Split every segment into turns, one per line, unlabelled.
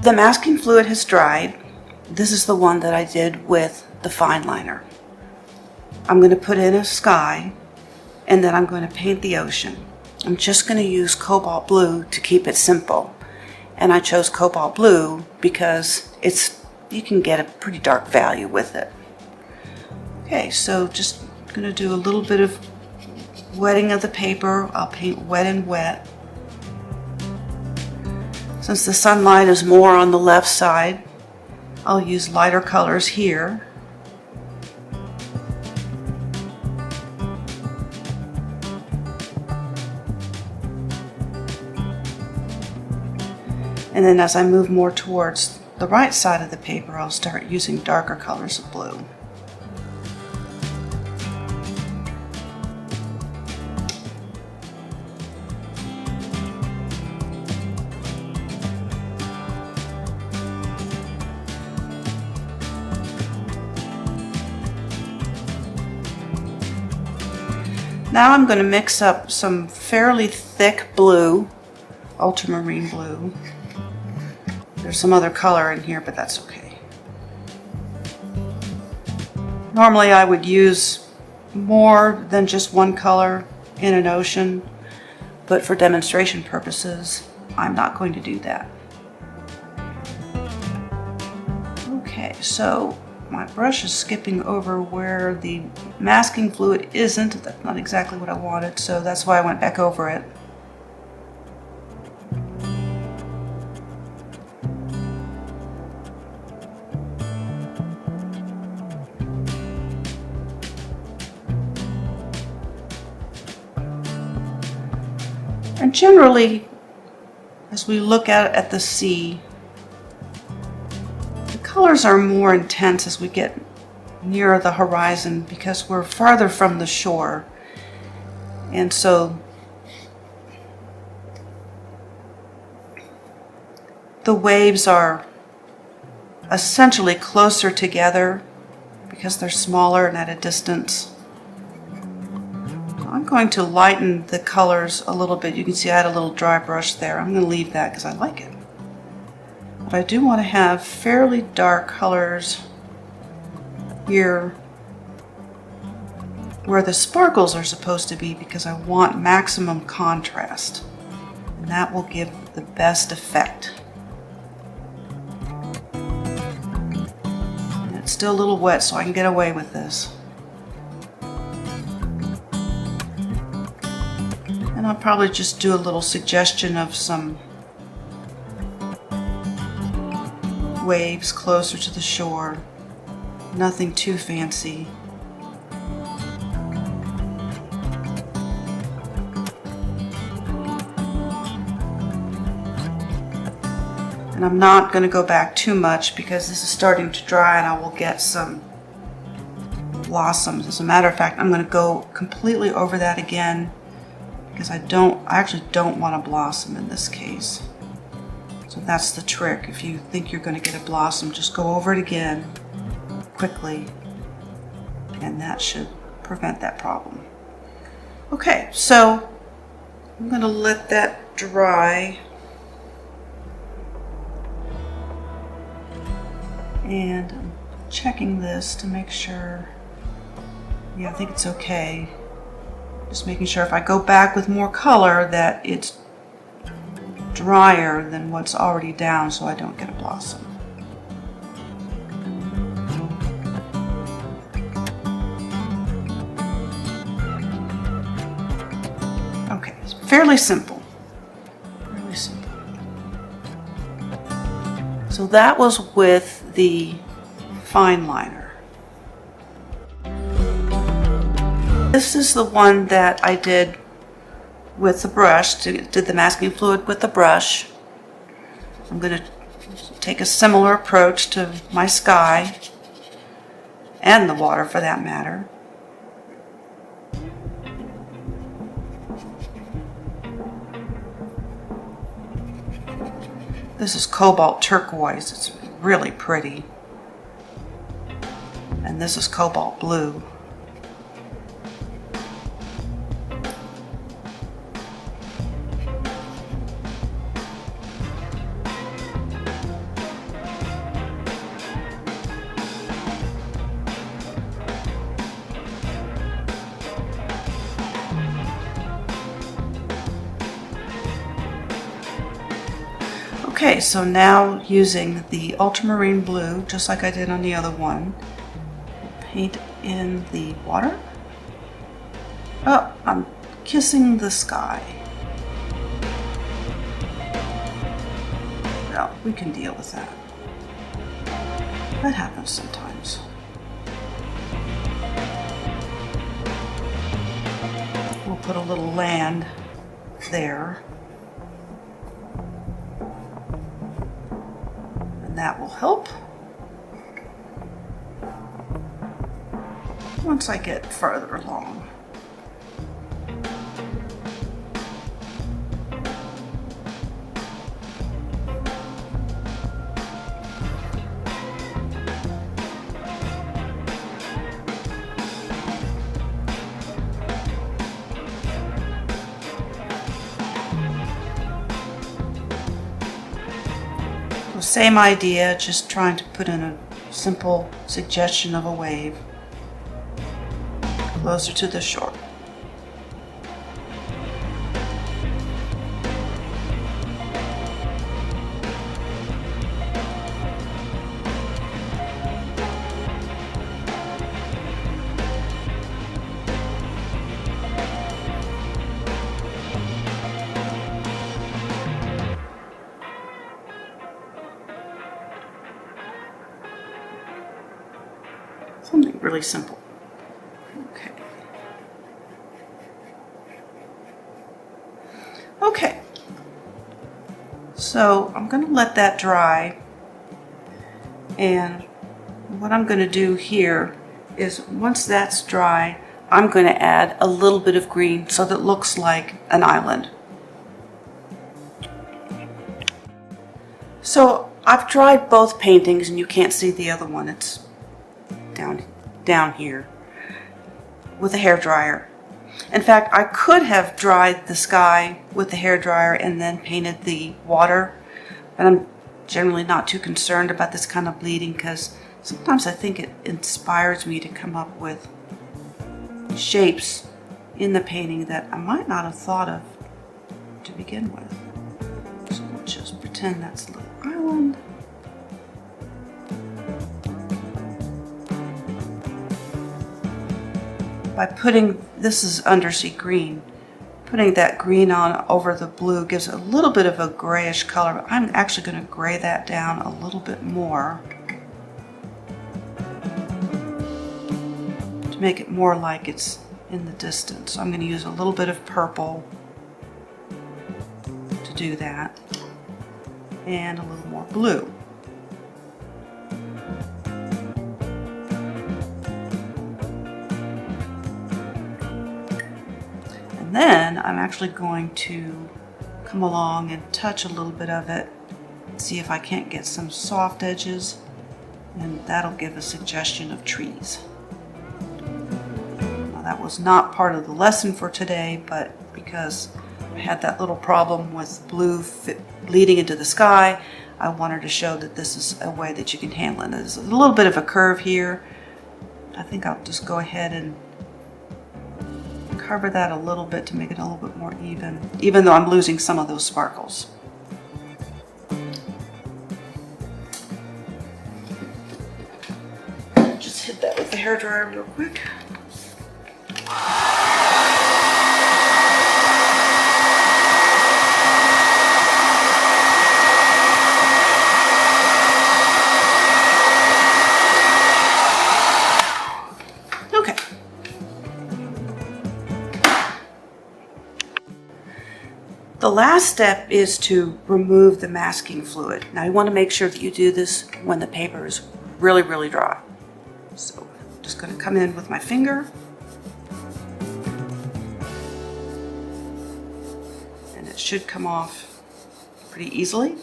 The masking fluid has dried. This is the one that I did with the fine liner. I'm going to put in a sky, and then I'm going to paint the ocean. I'm just going to use Cobalt Blue to keep it simple. And I chose Cobalt Blue because you can get a pretty dark value with it. Okay, so just going to do a little bit of wetting of the paper. I'll paint wet and wet. Since the sunlight is more on the left side, I'll use lighter colors here. And then as I move more towards the right side of the paper, I'll start using darker colors of blue. Now I'm going to mix up some fairly thick blue, Ultramarine Blue. There's some other color in here, but that's okay. Normally I would use more than just one color in an ocean, but for demonstration purposes, I'm not going to do that. Okay, so my brush is skipping over where the masking fluid isn't. That's not exactly what I wanted, so that's why I went back over it. And generally, as we look at the sea, the colors are more intense as we get nearer the horizon because we're farther from the shore. And so the waves are essentially closer together because they're smaller and at a distance. I'm going to lighten the colors a little bit. You can see I had a little dry brush there. I'm going to leave that because I like it. But I do want to have fairly dark colors here where the sparkles are supposed to be because I want maximum contrast. And that will give the best effect. And it's still a little wet, so I can get away with this. And I'll probably just do a little suggestion of some waves closer to the shore. Nothing too fancy. And I'm not going to go back too much because this is starting to dry and I will get some blossoms. As a matter of fact, I'm going to go completely over that again because I actually don't want a blossom in this case. So that's the trick. If you think you're going to get a blossom, just go over it again quickly and that should prevent that problem. Okay, so I'm going to let that dry. And I'm checking this to make sure, yeah, I think it's okay. Just making sure if I go back with more color that it's drier than what's already down so I don't get a blossom. Okay, it's fairly simple. Fairly simple. So that was with the fine liner. This is the one that I did with the brush, did the masking fluid with the brush. I'm going to take a similar approach to my sky and the water for that matter. This is Cobalt Turquoise. It's really pretty. And this is Cobalt Blue. Okay, so now using the Ultramarine Blue, just like I did on the other one, paint in the water. Oh, I'm kissing the sky. Well, we can deal with that. That happens sometimes. We'll put a little land there. And that will help. Once I get further along. Same idea, just trying to put in a simple suggestion of a wave closer to the shore. Something really simple. Okay. Okay. So I'm going to let that dry. And what I'm going to do here is once that's dry, I'm going to add a little bit of green so that it looks like an island. So I've dried both paintings and you can't see the other one. It's down here with a hairdryer. In fact, I could have dried the sky with the hairdryer and then painted the water, but I'm generally not too concerned about this kind of bleeding because sometimes I think it inspires me to come up with shapes in the painting that I might not have thought of to begin with. So we'll just pretend that's a little island. By putting, this is Undersea Green, putting that green on over the blue gives a little bit of a grayish color, but I'm actually going to gray that down a little bit more to make it more like it's in the distance. So I'm going to use a little bit of purple to do that and a little more blue. And then I'm actually going to come along and touch a little bit of it, see if I can't get some soft edges, and that'll give a suggestion of trees. Now, that was not part of the lesson for today, but because I had that little problem with blue bleeding into the sky, I wanted to show that this is a way that you can handle it. There's a little bit of a curve here. I think I'll just go ahead and cover that a little bit to make it a little bit more even though I'm losing some of those sparkles. Just hit that with the hairdryer real quick. The last step is to remove the masking fluid. Now you want to make sure that you do this when the paper is really, really dry. So I'm just going to come in with my finger and it should come off pretty easily.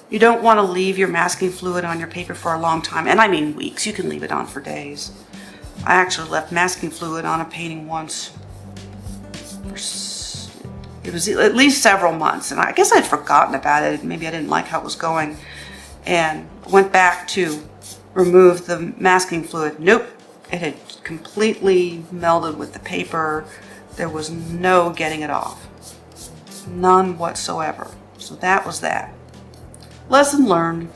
You don't want to leave your masking fluid on your paper for a long time, and I mean weeks. You can leave it on for days. I actually left masking fluid on a painting once for it was at least several months, and I guess I'd forgotten about it. Maybe I didn't like how it was going, and went back to remove the masking fluid. Nope, it had completely melded with the paper. There was no getting it off, none whatsoever. So that was that. lesson learned.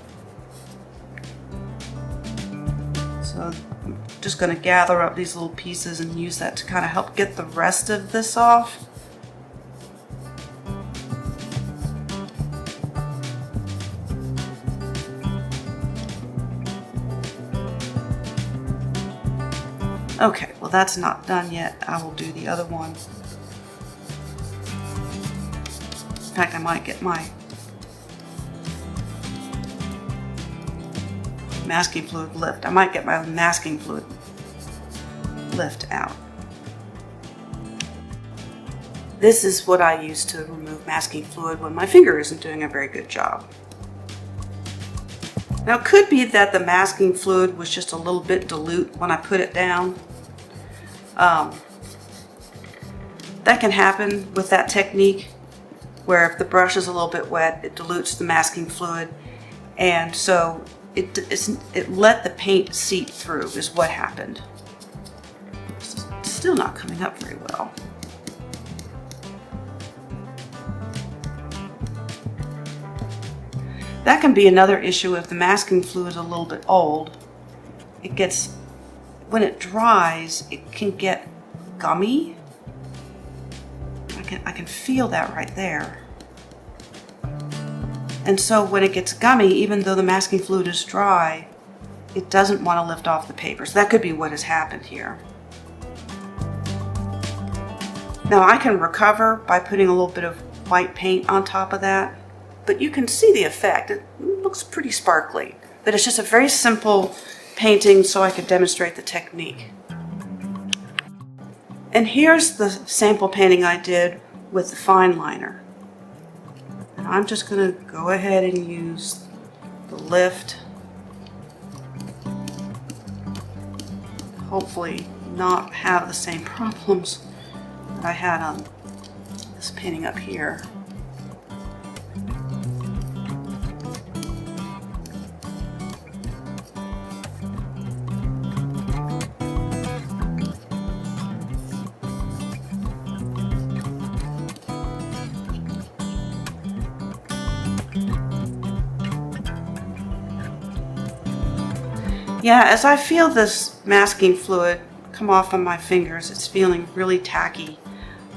So I'm just going to gather up these little pieces and use that to kind of help get the rest of this off. Okay, well that's not done yet. I will do the other one. In fact, I might get my masking fluid lift. I might get my masking fluid lift out. This is what I use to remove masking fluid when my finger isn't doing a very good job. Now it could be that the masking fluid was just a little bit dilute when I put it down. That can happen with that technique, where if the brush is a little bit wet, it dilutes the masking fluid, and so it let the paint seep through is what happened. It's still not coming up very well. That can be another issue if the masking fluid is a little bit old. When it dries, it can get gummy. I can feel that right there. And so when it gets gummy, even though the masking fluid is dry, it doesn't want to lift off the paper. So that could be what has happened here. Now I can recover by putting a little bit of white paint on top of that, but you can see the effect. It looks pretty sparkly, but it's just a very simple painting so I could demonstrate the technique. And here's the sample painting I did with the fine liner. And I'm just going to go ahead and use the lift. Hopefully not have the same problems that I had on this painting up here. Yeah, as I feel this masking fluid come off on my fingers, it's feeling really tacky,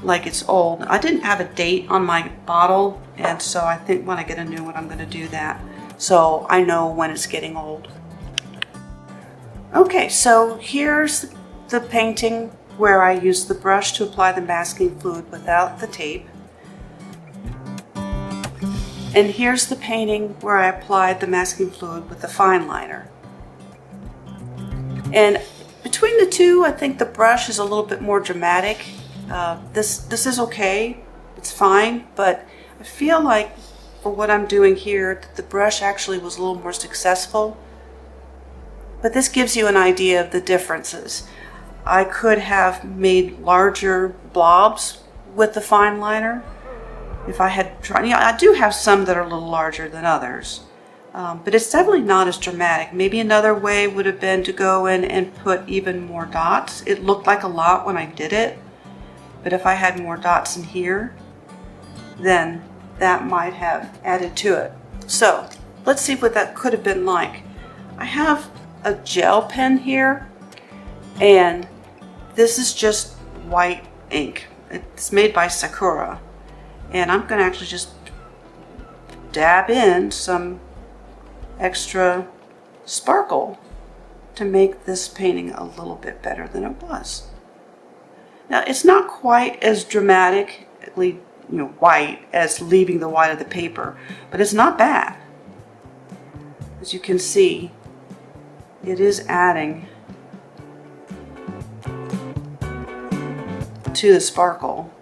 like it's old. I didn't have a date on my bottle, and so I think when I get a new one, I'm going to do that, so I know when it's getting old. Okay, so here's the painting where I used the brush to apply the masking fluid without the tape. And here's the painting where I applied the masking fluid with the fine liner. And between the two, I think the brush is a little bit more dramatic. This is okay, it's fine, but I feel like for what I'm doing here, the brush actually was a little more successful. But this gives you an idea of the differences. I could have made larger blobs with the fine liner if I had tried. I do have some that are a little larger than others. But it's definitely not as dramatic. Maybe another way would have been to go in and put even more dots. It looked like a lot when I did it, but if I had more dots in here, then that might have added to it. So let's see what that could have been like. I have a gel pen here, and this is just white ink. It's made by Sakura, and I'm going to actually just dab in some extra sparkle to make this painting a little bit better than it was. Now it's not quite as dramatically, white as leaving the white of the paper, but it's not bad. As you can see, it is adding to the sparkle.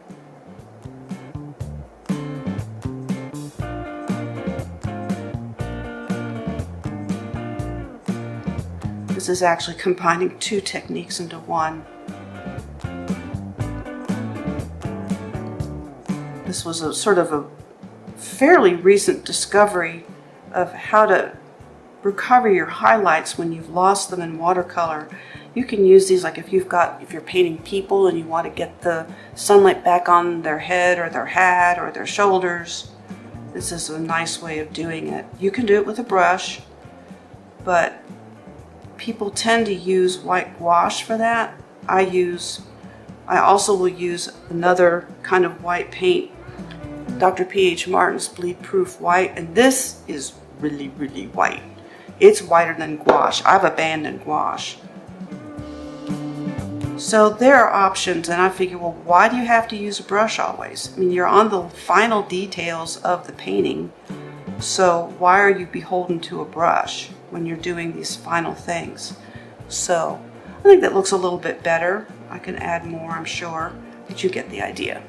This is actually combining two techniques into one. This was a sort of a fairly recent discovery of how to recover your highlights when you've lost them in watercolor. You can use these like if you're painting people and you want to get the sunlight back on their head or their hat or their shoulders. this is a nice way of doing it. You can do it with a brush, but people tend to use white gouache for that. I also will use another kind of white paint, Dr. P.H. Martin's Bleed Proof White, and this is really, really white. It's whiter than gouache. I've abandoned gouache. So there are options, and I figure, well, why do you have to use a brush always? I mean, you're on the final details of the painting, so why are you beholden to a brush when you're doing these final things? So I think that looks a little bit better. I can add more, I'm sure, but you get the idea.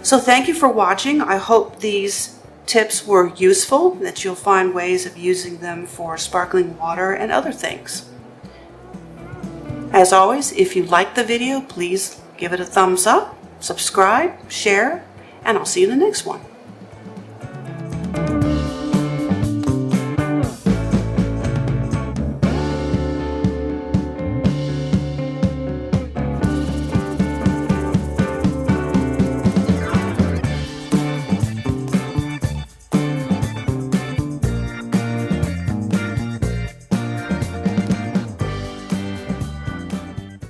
So thank you for watching. I hope these tips were useful, that you'll find ways of using them for sparkling water and other things. As always, if you liked the video, please give it a thumbs up, subscribe, share, and I'll see you in the next one.